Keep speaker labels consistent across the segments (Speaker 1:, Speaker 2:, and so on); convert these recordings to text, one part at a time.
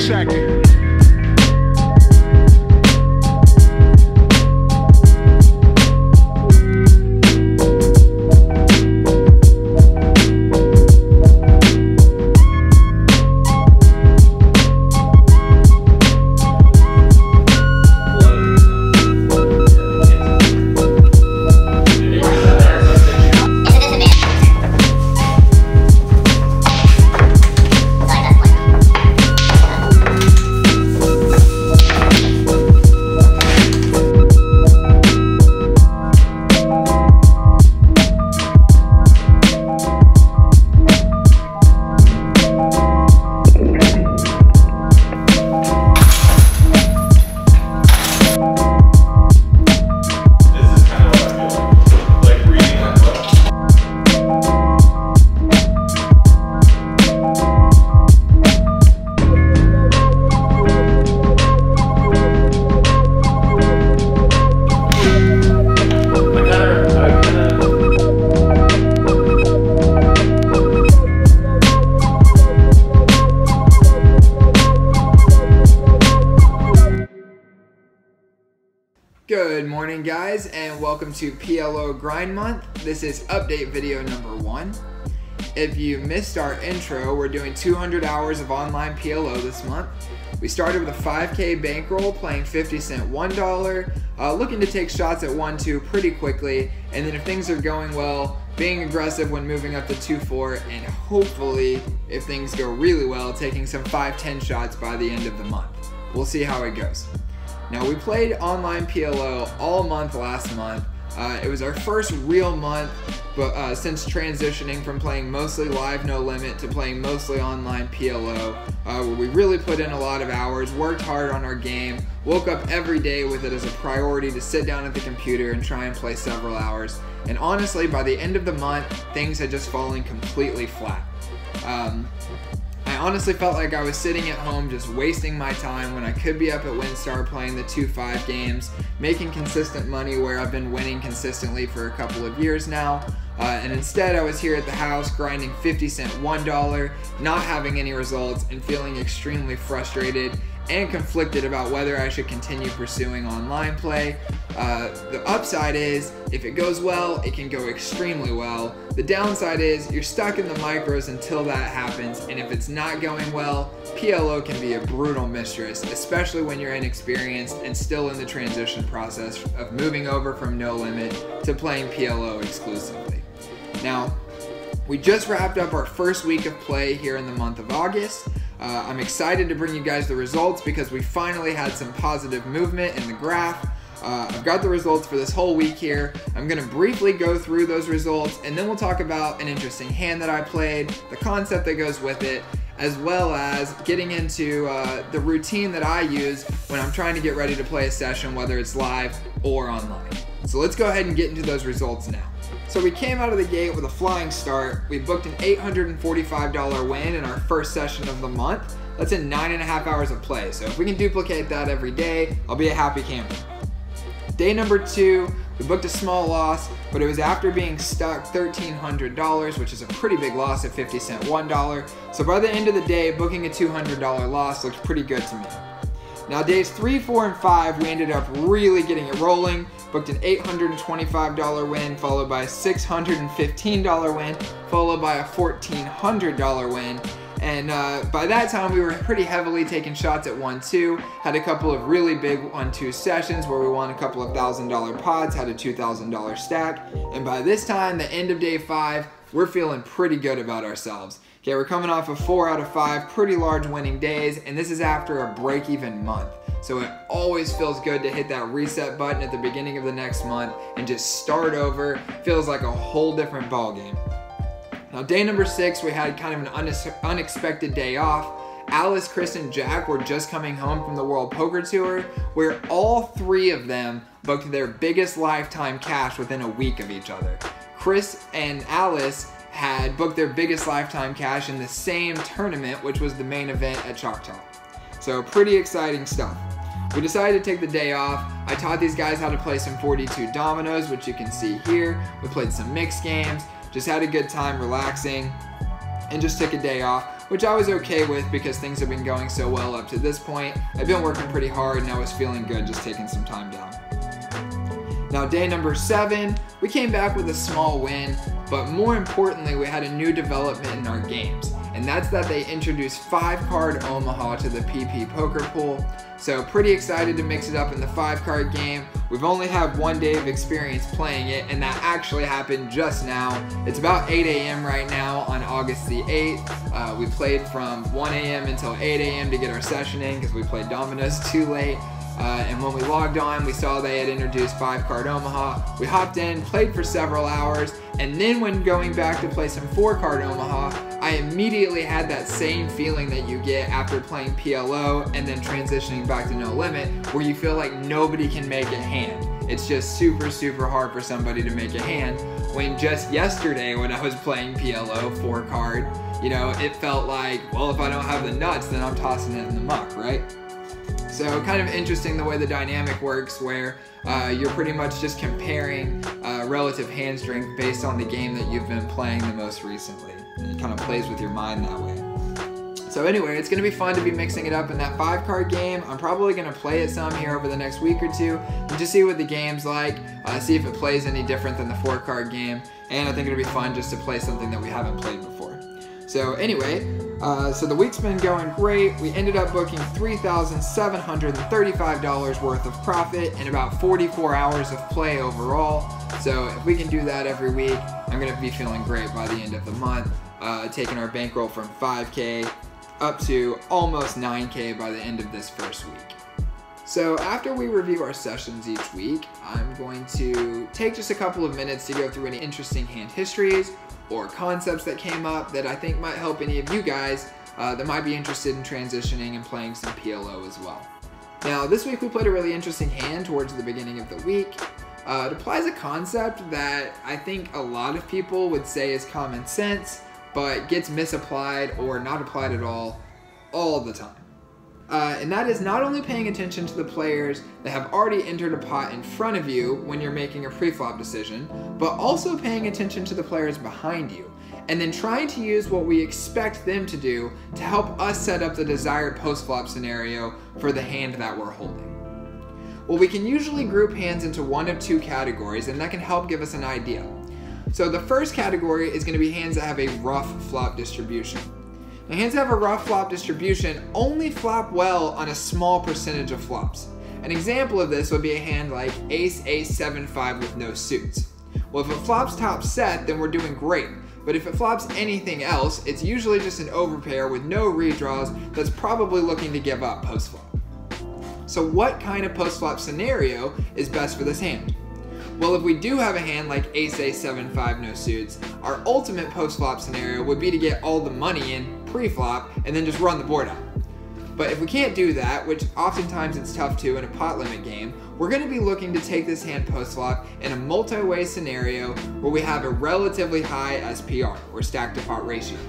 Speaker 1: Check.
Speaker 2: Good morning guys, and welcome to PLO Grind Month. This is update video number 1. If you missed our intro, we're doing 200 hours of online PLO this month. We started with a 5K bankroll playing 50 cent $1, looking to take shots at 1-2 pretty quickly, and then if things are going well, being aggressive when moving up to 2-4, and hopefully, if things go really well, taking some 5-10 shots by the end of the month. We'll see how it goes. Now, we played online PLO all month last month. It was our first real month since transitioning from playing mostly live no limit to playing mostly online PLO, where we really put in a lot of hours, worked hard on our game, woke up every day with it as a priority to sit down at the computer and try and play several hours. And honestly, by the end of the month, things had just fallen completely flat. I honestly felt like I was sitting at home just wasting my time when I could be up at WinStar playing the 2-5 games, making consistent money where I've been winning consistently for a couple of years now. And instead I was here at the house grinding 50 cent $1, not having any results, and feeling extremely frustrated and conflicted about whether I should continue pursuing online play. The upside is, if it goes well, it can go extremely well. The downside is, you're stuck in the micros until that happens, and if it's not going well, PLO can be a brutal mistress, especially when you're inexperienced and still in the transition process of moving over from no limit to playing PLO exclusively. Now, we just wrapped up our first week of play here in the month of August. I'm excited to bring you guys the results because we finally had some positive movement in the graph. I've got the results for this whole week here. I'm going to briefly go through those results, and then we'll talk about an interesting hand that I played, the concept that goes with it, as well as getting into the routine that I use when I'm trying to get ready to play a session, whether it's live or online. So let's go ahead and get into those results now. So we came out of the gate with a flying start. We booked an $845 win in our first session of the month. That's in 9.5 hours of play. So if we can duplicate that every day, I'll be a happy camper. Day number 2, we booked a small loss, but it was after being stuck $1,300, which is a pretty big loss at 50 cent $1. So by the end of the day, booking a $200 loss looked pretty good to me. Now days 3, 4, and 5, we ended up really getting it rolling. Booked an $825 win, followed by a $615 win, followed by a $1,400 win. And by that time, we were pretty heavily taking shots at 1-2. Had a couple of really big 1-2 sessions where we won a couple of $1,000 pods, had a $2,000 stack. And by this time, the end of day 5, we're feeling pretty good about ourselves. Okay, we're coming off of 4 out of 5 pretty large winning days, and this is after a break-even month. So it always feels good to hit that reset button at the beginning of the next month and just start over. Feels like a whole different ballgame. Now day number 6, we had kind of an unexpected day off. Alice, Chris, and Jack were just coming home from the World Poker Tour, where all 3 of them booked their biggest lifetime cash within a week of each other. Chris and Alice had booked their biggest lifetime cash in the same tournament, which was the main event at Choctaw. So pretty exciting stuff. We decided to take the day off. I taught these guys how to play some 42 dominoes, which you can see here. We played some mixed games, just had a good time relaxing, and just took a day off, which I was okay with because things have been going so well up to this point. I've been working pretty hard and I was feeling good just taking some time down. Now day number 7, we came back with a small win, but more importantly, we had a new development in our games. And that's that they introduced 5-card Omaha to the PP poker pool. So pretty excited to mix it up in the 5-card game. We've only had 1 day of experience playing it, and that actually happened just now. It's about 8 a.m. right now on August the 8th. We played from 1 a.m. until 8 a.m. to get our session in because we played dominoes too late. And when we logged on, we saw they had introduced 5-card Omaha. We hopped in, played for several hours, and then when going back to play some 4-card Omaha, I immediately had that same feeling that you get after playing PLO and then transitioning back to No Limit, where you feel like nobody can make a hand. It's just super, super hard for somebody to make a hand, when just yesterday when I was playing PLO 4-card, you know, it felt like, well, if I don't have the nuts, then I'm tossing it in the muck, right? So kind of interesting the way the dynamic works, where you're pretty much just comparing relative hand strength based on the game that you've been playing the most recently. And it kind of plays with your mind that way. So anyway, it's going to be fun to be mixing it up in that 5-card game. I'm probably going to play it some here over the next week or two and just see what the game's like, see if it plays any different than the 4-card game. And I think it'll be fun just to play something that we haven't played before. So anyway, so the week's been going great. We ended up booking $3,735 worth of profit in about 44 hours of play overall. So if we can do that every week, I'm going to be feeling great by the end of the month, taking our bankroll from 5K up to almost 9K by the end of this first week. So after we review our sessions each week, I'm going to take just a couple of minutes to go through any interesting hand histories or concepts that came up that I think might help any of you guys that might be interested in transitioning and playing some PLO as well. Now this week we played a really interesting hand towards the beginning of the week. It applies a concept that I think a lot of people would say is common sense, but gets misapplied or not applied at all the time. And that is not only paying attention to the players that have already entered a pot in front of you when you're making a pre-flop decision, but also paying attention to the players behind you, and then trying to use what we expect them to do to help us set up the desired post-flop scenario for the hand that we're holding. Well, we can usually group hands into one of 2 categories, and that can help give us an idea. So the first category is going to be hands that have a rough flop distribution. Now, hands that have a rough flop distribution only flop well on a small percentage of flops. An example of this would be a hand like Ace, Ace, 7, 5 with no suits. Well, if it flops top set, then we're doing great. But if it flops anything else, it's usually just an overpair with no redraws that's probably looking to give up post-flop. So what kind of post-flop scenario is best for this hand? Well, if we do have a hand like Ace, Ace, 7, 5, no suits, our ultimate post-flop scenario would be to get all the money in pre-flop and then just run the board out. But if we can't do that, which oftentimes it's tough to in a pot limit game, we're going to be looking to take this hand post-flop in a multi-way scenario where we have a relatively high SPR, or stack to pot ratio.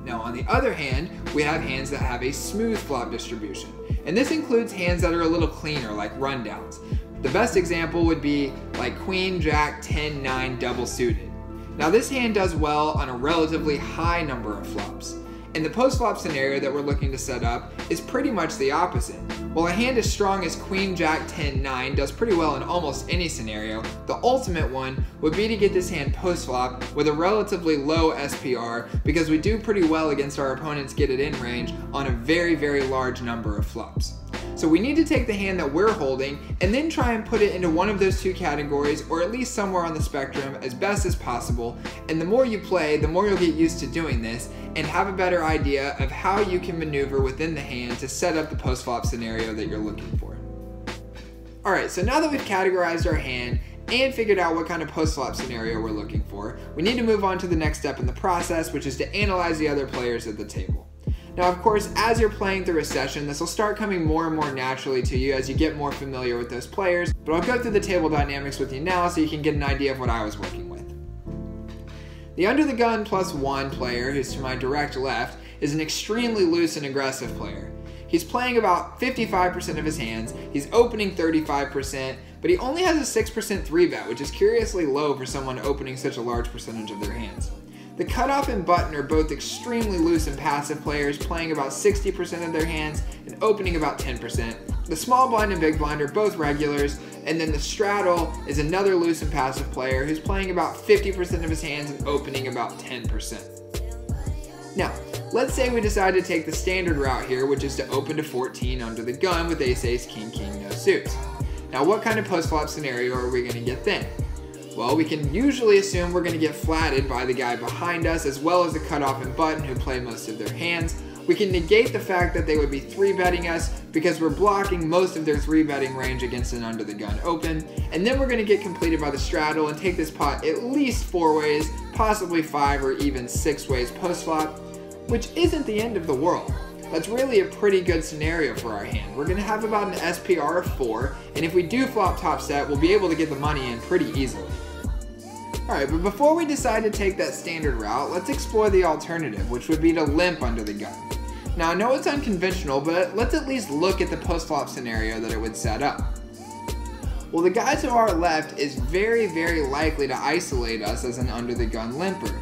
Speaker 2: Now on the other hand, we have hands that have a smooth flop distribution, and this includes hands that are a little cleaner, like rundowns. The best example would be like Queen, Jack, 10, 9 double suited. Now this hand does well on a relatively high number of flops. And the post-flop scenario that we're looking to set up is pretty much the opposite. While a hand as strong as Queen, Jack, 10, 9 does pretty well in almost any scenario, the ultimate one would be to get this hand post-flop with a relatively low SPR, because we do pretty well against our opponent's get it in range on a very, very large number of flops. So we need to take the hand that we're holding and then try and put it into one of those 2 categories, or at least somewhere on the spectrum as best as possible. And the more you play, the more you'll get used to doing this and have a better idea of how you can maneuver within the hand to set up the post-flop scenario that you're looking for. Alright, so now that we've categorized our hand and figured out what kind of post-flop scenario we're looking for, we need to move on to the next step in the process, which is to analyze the other players at the table. Now, of course, as you're playing through a session, this will start coming more and more naturally to you as you get more familiar with those players, but I'll go through the table dynamics with you now so you can get an idea of what I was working with. The under the gun +1 player, who's to my direct left, is an extremely loose and aggressive player. He's playing about 55% of his hands, he's opening 35%, but he only has a 6% 3-bet, which is curiously low for someone opening such a large percentage of their hands. The cutoff and button are both extremely loose and passive players, playing about 60% of their hands and opening about 10%. The small blind and big blind are both regulars, and then the straddle is another loose and passive player who's playing about 50% of his hands and opening about 10%. Now, let's say we decide to take the standard route here, which is to open to 14 under the gun with ace, ace, king, king, no suits. Now, what kind of post-flop scenario are we going to get then? Well, we can usually assume we're going to get flatted by the guy behind us, as well as the cutoff and button who play most of their hands. We can negate the fact that they would be 3-betting us because we're blocking most of their 3-betting range against an under the gun open. And then we're going to get completed by the straddle and take this pot at least 4 ways, possibly 5 or even 6 ways post-flop, which isn't the end of the world. That's really a pretty good scenario for our hand. We're going to have about an SPR of 4, and if we do flop top set, we'll be able to get the money in pretty easily. Alright, but before we decide to take that standard route, let's explore the alternative, which would be to limp under the gun. Now, I know it's unconventional, but let's at least look at the post-flop scenario that it would set up. Well, the guy to our left is very, very likely to isolate us as an under the gun limper.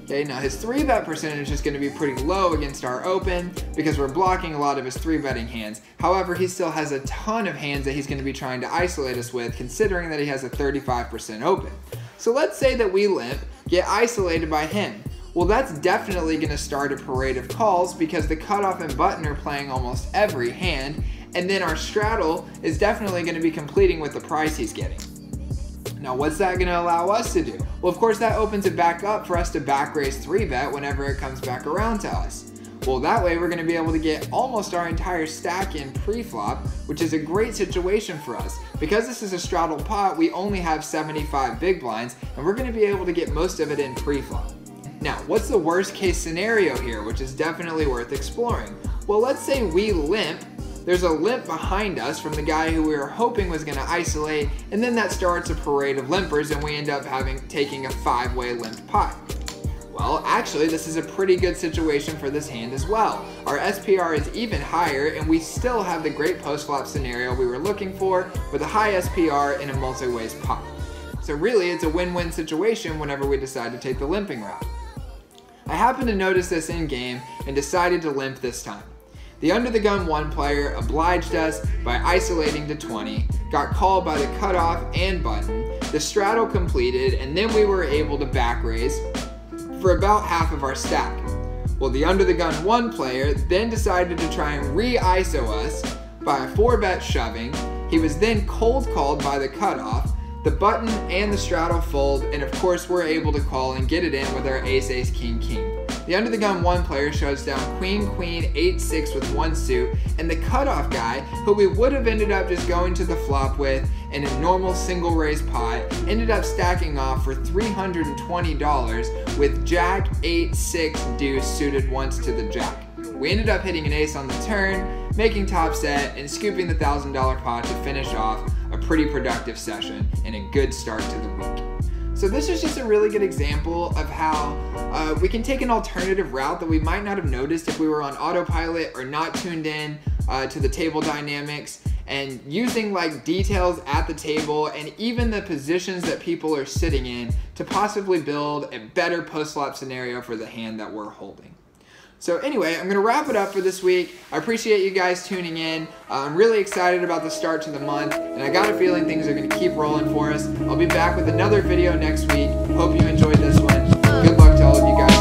Speaker 2: Okay, now his 3-bet percentage is going to be pretty low against our open because we're blocking a lot of his 3-betting hands. However, he still has a ton of hands that he's going to be trying to isolate us with, considering that he has a 35% open. So let's say that we limp, get isolated by him. Well, that's definitely going to start a parade of calls because the cutoff and button are playing almost every hand, and then our straddle is definitely going to be completing with the price he's getting. Now, what's that going to allow us to do? Well, of course, that opens it back up for us to back raise 3-bet whenever it comes back around to us. Well, that way we're going to be able to get almost our entire stack in pre-flop, which is a great situation for us. Because this is a straddle pot, we only have 75 big blinds, and we're going to be able to get most of it in pre-flop. Now, what's the worst case scenario here, which is definitely worth exploring? Well, let's say we limp. There's a limp behind us from the guy who we were hoping was going to isolate, and then that starts a parade of limpers, and we end up taking a 5-way limp pot. Well, actually, this is a pretty good situation for this hand as well. Our SPR is even higher, and we still have the great post-flop scenario we were looking for with a high SPR in a multi-ways pot. So really, it's a win-win situation whenever we decide to take the limping route. I happened to notice this in-game and decided to limp this time. The under the gun 1 player obliged us by isolating to 20, got called by the cutoff and button, the straddle completed, and then we were able to back raise for about half of our stack. Well, the under the gun 1 player then decided to try and re-ISO us by a 4-bet shoving. He was then cold called by the cutoff, the button and the straddle fold, and of course we're able to call and get it in with our ace, ace, king, king. The under the gun 1 player shows down queen, queen, 8-6 with 1 suit, and the cutoff guy, who we would have ended up just going to the flop with in a normal single raise pot, ended up stacking off for $320 with jack, 8, 6, deuce suited once to the jack. We ended up hitting an ace on the turn, making top set, and scooping the $1,000 pot to finish off a pretty productive session and a good start to the week. So this is just a really good example of how we can take an alternative route that we might not have noticed if we were on autopilot or not tuned in to the table dynamics, and using like details at the table and even the positions that people are sitting in to possibly build a better post-flop scenario for the hand that we're holding. So anyway, I'm going to wrap it up for this week. I appreciate you guys tuning in. I'm really excited about the start to the month, and I got a feeling things are going to keep rolling for us. I'll be back with another video next week. Hope you enjoyed this one. Good luck to all of you guys.